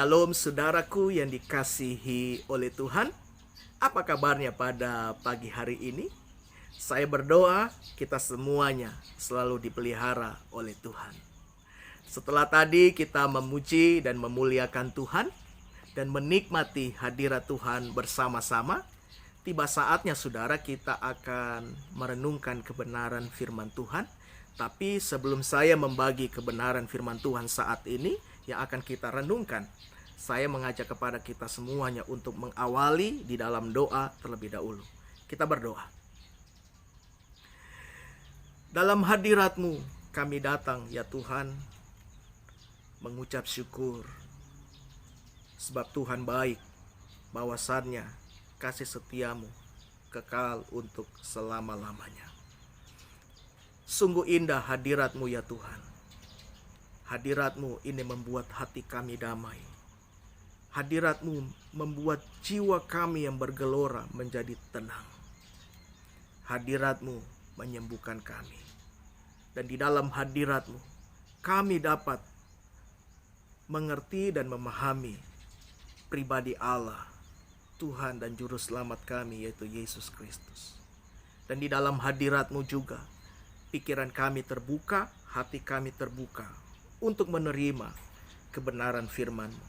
Shalom saudaraku yang dikasihi oleh Tuhan. Apa kabarnya pada pagi hari ini? Saya berdoa kita semuanya selalu dipelihara oleh Tuhan. Setelah tadi kita memuji dan memuliakan Tuhan dan menikmati hadirat Tuhan bersama-sama, tiba saatnya saudara kita akan merenungkan kebenaran firman Tuhan. Tapi sebelum saya membagi kebenaran firman Tuhan saat ini yang akan kita renungkan, saya mengajak kepada kita semuanya untuk mengawali di dalam doa terlebih dahulu. Kita berdoa. Dalam hadirat-Mu kami datang ya Tuhan, mengucap syukur. Sebab Tuhan baik, bahwasannya kasih setia-Mu kekal untuk selama-lamanya. Sungguh indah hadirat-Mu ya Tuhan. Hadirat-Mu ini membuat hati kami damai. Hadirat-Mu membuat jiwa kami yang bergelora menjadi tenang. Hadirat-Mu menyembuhkan kami. Dan di dalam hadirat-Mu kami dapat mengerti dan memahami pribadi Allah, Tuhan dan Juru Selamat kami yaitu Yesus Kristus. Dan di dalam hadirat-Mu juga pikiran kami terbuka, hati kami terbuka untuk menerima kebenaran firman-Mu.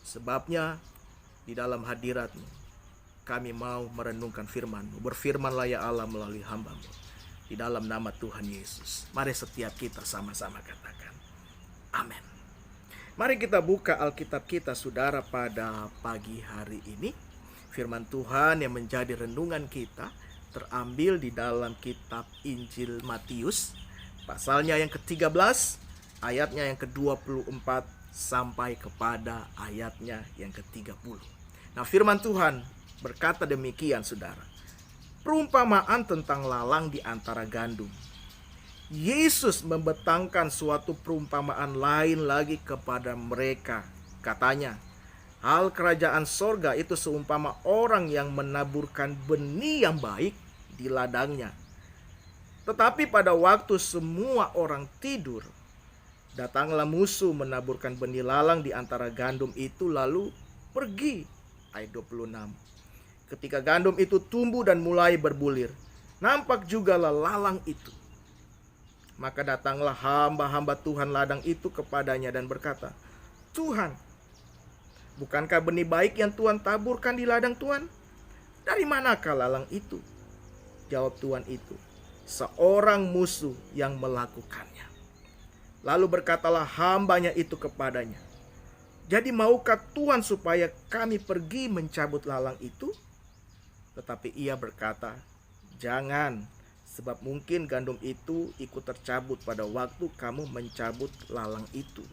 Sebabnya di dalam hadirat-Mu kami mau merenungkan firman-Mu. Berfirmanlah ya Allah melalui hamba-Mu. Di dalam nama Tuhan Yesus. Mari setiap kita sama-sama katakan amin. Mari kita buka Alkitab kita saudara pada pagi hari ini. Firman Tuhan yang menjadi renungan kita terambil di dalam kitab Injil Matius. Pasalnya yang ke-13, ayatnya yang ke-24 sampai kepada ayatnya yang ke-30. Nah, firman Tuhan berkata demikian saudara. Perumpamaan tentang lalang di antara gandum. Yesus membentangkan suatu perumpamaan lain lagi kepada mereka. Katanya, hal kerajaan sorga itu seumpama orang yang menaburkan benih yang baik di ladangnya. Tetapi pada waktu semua orang tidur, datanglah musuh menaburkan benih lalang di antara gandum itu lalu pergi. Ayat 26. Ketika gandum itu tumbuh dan mulai berbulir, nampak jugalah lalang itu. Maka datanglah hamba-hamba Tuhan ladang itu kepadanya dan berkata, Tuhan, bukankah benih baik yang Tuhan taburkan di ladang Tuhan? Dari manakah lalang itu? Jawab Tuhan itu, seorang musuh yang melakukannya. Lalu berkatalah hambanya itu kepadanya, jadi maukah Tuhan supaya kami pergi mencabut lalang itu? Tetapi ia berkata, jangan, sebab mungkin gandum itu ikut tercabut pada waktu kamu mencabut lalang itu.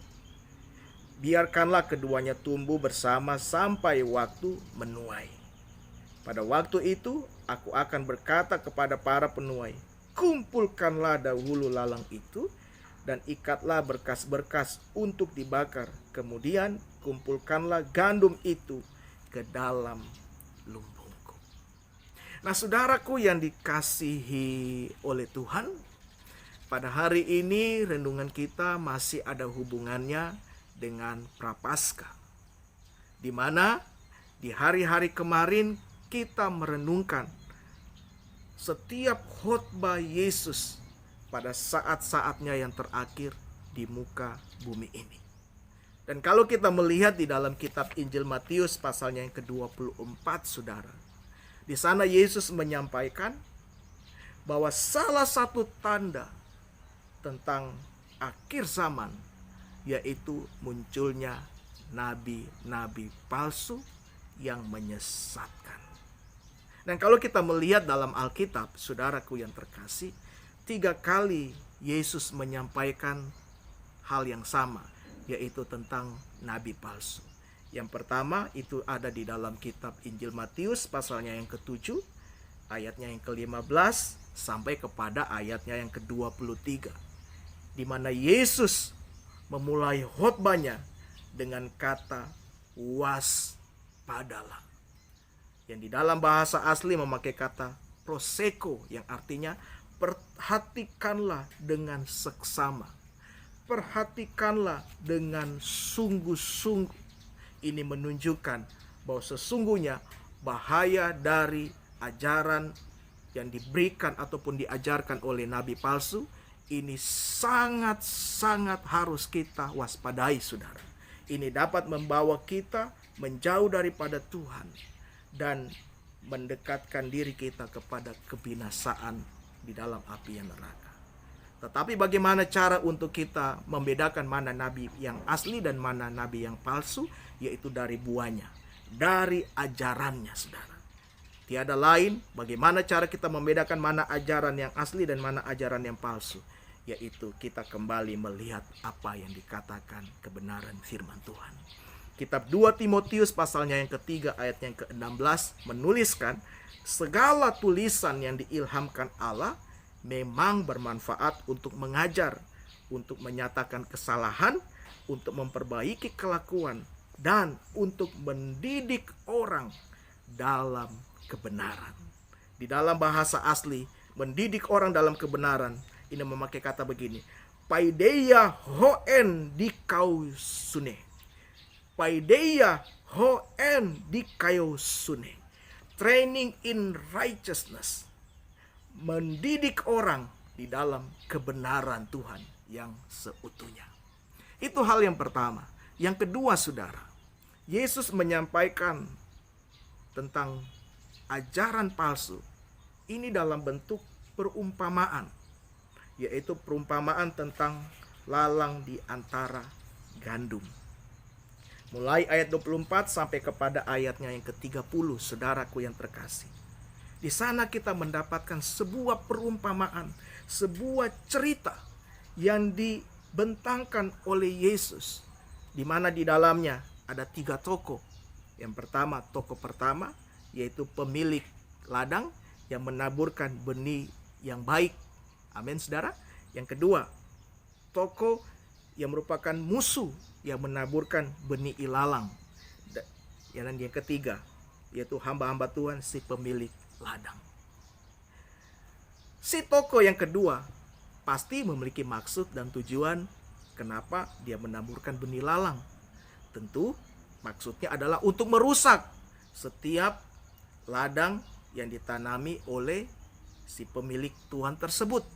Biarkanlah keduanya tumbuh bersama sampai waktu menuai. Pada waktu itu aku akan berkata kepada para penuai, kumpulkanlah dahulu lalang itu, dan ikatlah berkas-berkas untuk dibakar. Kemudian kumpulkanlah gandum itu ke dalam lumbungku. Nah, saudaraku yang dikasihi oleh Tuhan, pada hari ini renungan kita masih ada hubungannya dengan Prapaskah, di mana di hari-hari kemarin kita merenungkan setiap khotbah Yesus pada saat-saatnya yang terakhir di muka bumi ini. Dan kalau kita melihat di dalam kitab Injil Matius pasalnya yang ke-24, saudara, di sana Yesus menyampaikan bahwa salah satu tanda tentang akhir zaman yaitu munculnya nabi-nabi palsu yang menyesatkan. Dan kalau kita melihat dalam Alkitab, saudaraku yang terkasih, 3 kali Yesus menyampaikan hal yang sama, yaitu tentang nabi palsu. Yang pertama itu ada di dalam kitab Injil Matius pasalnya yang ke-7, ayatnya yang ke-15 sampai kepada ayatnya yang ke-23. Di mana Yesus memulai khotbahnya dengan kata waspadalah. Yang di dalam bahasa asli memakai kata proseko, yang artinya perhatikanlah dengan seksama. Perhatikanlah dengan sungguh-sungguh. Ini menunjukkan bahwa sesungguhnya bahaya dari ajaran yang diberikan ataupun diajarkan oleh nabi palsu ini sangat-sangat harus kita waspadai, saudara. Ini dapat membawa kita menjauh daripada Tuhan dan mendekatkan diri kita kepada kebinasaan di dalam api yang neraka. Tetapi bagaimana cara untuk kita membedakan mana nabi yang asli dan mana nabi yang palsu? Yaitu dari buahnya, dari ajarannya, saudara. Tiada lain bagaimana cara kita membedakan mana ajaran yang asli dan mana ajaran yang palsu. Yaitu kita kembali melihat apa yang dikatakan kebenaran firman Tuhan. Kitab 2 Timotius pasalnya yang ketiga ayat yang ke-16 menuliskan, segala tulisan yang diilhamkan Allah memang bermanfaat untuk mengajar, untuk menyatakan kesalahan, untuk memperbaiki kelakuan, dan untuk mendidik orang dalam kebenaran. Di dalam bahasa asli, mendidik orang dalam kebenaran, ini memakai kata begini, paideia hoen dikausune. Paideia hoen dikausune. Training in righteousness. Mendidik orang di dalam kebenaran Tuhan yang seutuhnya. Itu hal yang pertama. Yang kedua, saudara, Yesus menyampaikan tentang ajaran palsu ini dalam bentuk perumpamaan, yaitu perumpamaan tentang lalang di antara gandum. Mulai ayat 24 sampai kepada ayatnya yang ke-30, saudaraku yang terkasih. Di sana kita mendapatkan sebuah perumpamaan, sebuah cerita yang dibentangkan oleh Yesus, di mana di dalamnya ada 3 tokoh. Yang pertama, tokoh pertama, yaitu pemilik ladang yang menaburkan benih yang baik. Amin, saudara. Yang kedua, tokoh yang merupakan musuh yang menaburkan benih ilalang. Dan yang ketiga, yaitu hamba-hamba Tuhan, si pemilik ladang. Si tokoh yang kedua pasti memiliki maksud dan tujuan kenapa dia menaburkan benih lalang. Tentu maksudnya adalah untuk merusak setiap ladang yang ditanami oleh si pemilik Tuhan tersebut.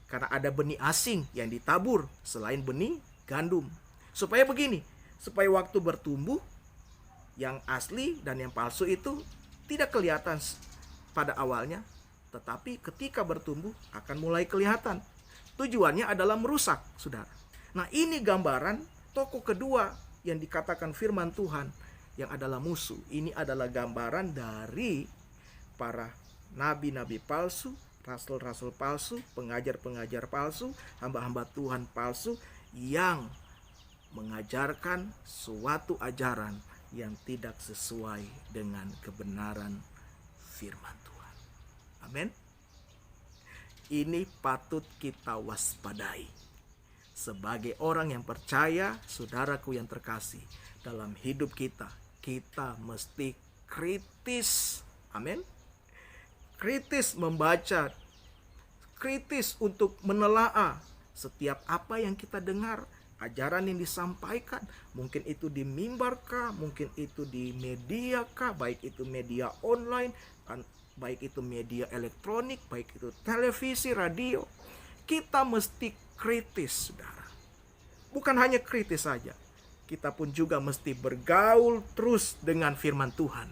Karena ada benih asing yang ditabur selain benih gandum. Supaya begini, supaya waktu bertumbuh yang asli dan yang palsu itu tidak kelihatan pada awalnya, tetapi ketika bertumbuh akan mulai kelihatan. Tujuannya adalah merusak, saudara. Nah, ini gambaran tokoh kedua yang dikatakan firman Tuhan yang adalah musuh. Ini adalah gambaran dari para nabi-nabi palsu, rasul-rasul palsu, pengajar-pengajar palsu, hamba-hamba Tuhan palsu yang mengajarkan suatu ajaran yang tidak sesuai dengan kebenaran firman Tuhan. Amin. Ini patut kita waspadai. Sebagai orang yang percaya, saudaraku yang terkasih, dalam hidup kita, kita mesti kritis. Amin. Kritis membaca, kritis untuk menelaah setiap apa yang kita dengar, ajaran yang disampaikan, mungkin itu di mimbar kah, mungkin itu di media kah, baik itu media online, baik itu media elektronik, baik itu televisi, radio. Kita mesti kritis, saudara. Bukan hanya kritis saja, kita pun juga mesti bergaul terus dengan firman Tuhan,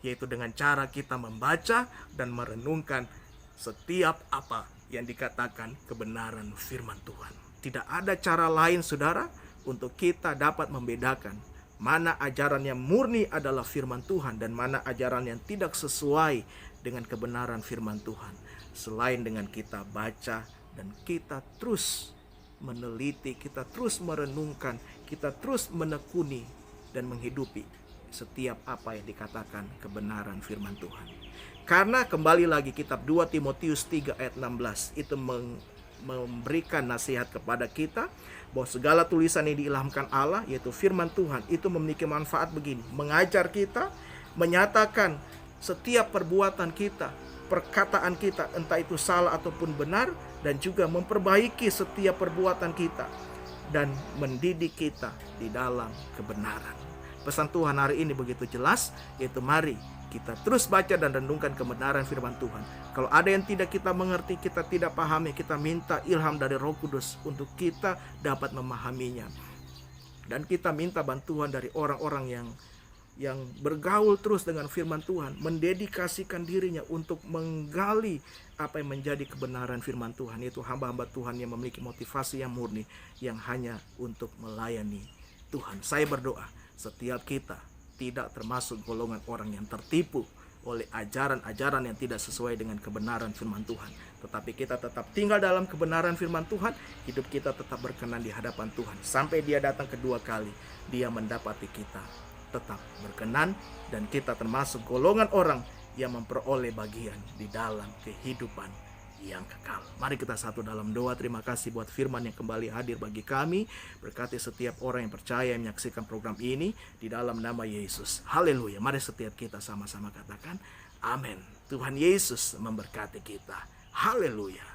yaitu dengan cara kita membaca dan merenungkan setiap apa yang dikatakan kebenaran firman Tuhan. Tidak ada cara lain, saudara, untuk kita dapat membedakan mana ajaran yang murni adalah firman Tuhan dan mana ajaran yang tidak sesuai dengan kebenaran firman Tuhan, selain dengan kita baca dan kita terus meneliti, kita terus merenungkan, kita terus menekuni dan menghidupi setiap apa yang dikatakan kebenaran firman Tuhan. Karena kembali lagi kitab 2 Timotius 3 ayat 16 itu memberikan nasihat kepada kita bahwa segala tulisan yang diilhamkan Allah, yaitu firman Tuhan, itu memiliki manfaat begini: mengajar kita, menyatakan setiap perbuatan kita, perkataan kita, entah itu salah ataupun benar, dan juga memperbaiki setiap perbuatan kita dan mendidik kita di dalam kebenaran. Pesan Tuhan hari ini begitu jelas, yaitu mari kita terus baca dan renungkan kebenaran firman Tuhan. Kalau ada yang tidak kita mengerti, kita tidak pahami, kita minta ilham dari Roh Kudus untuk kita dapat memahaminya. Dan kita minta bantuan dari orang-orang yang bergaul terus dengan firman Tuhan, mendedikasikan dirinya untuk menggali apa yang menjadi kebenaran firman Tuhan, yaitu hamba-hamba Tuhan yang memiliki motivasi yang murni, yang hanya untuk melayani Tuhan. Saya berdoa setiap kita tidak termasuk golongan orang yang tertipu oleh ajaran-ajaran yang tidak sesuai dengan kebenaran firman Tuhan, tetapi kita tetap tinggal dalam kebenaran firman Tuhan. Hidup kita tetap berkenan di hadapan Tuhan sampai Dia datang kedua kali. Dia mendapati kita tetap berkenan, dan kita termasuk golongan orang yang memperoleh bagian di dalam kehidupan yang kekal. Mari kita satu dalam doa. Terima kasih buat firman yang kembali hadir bagi kami. Berkati setiap orang yang percaya yang menyaksikan program ini di dalam nama Yesus. Haleluya. Mari setiap kita sama-sama katakan amin. Tuhan Yesus memberkati kita. Haleluya.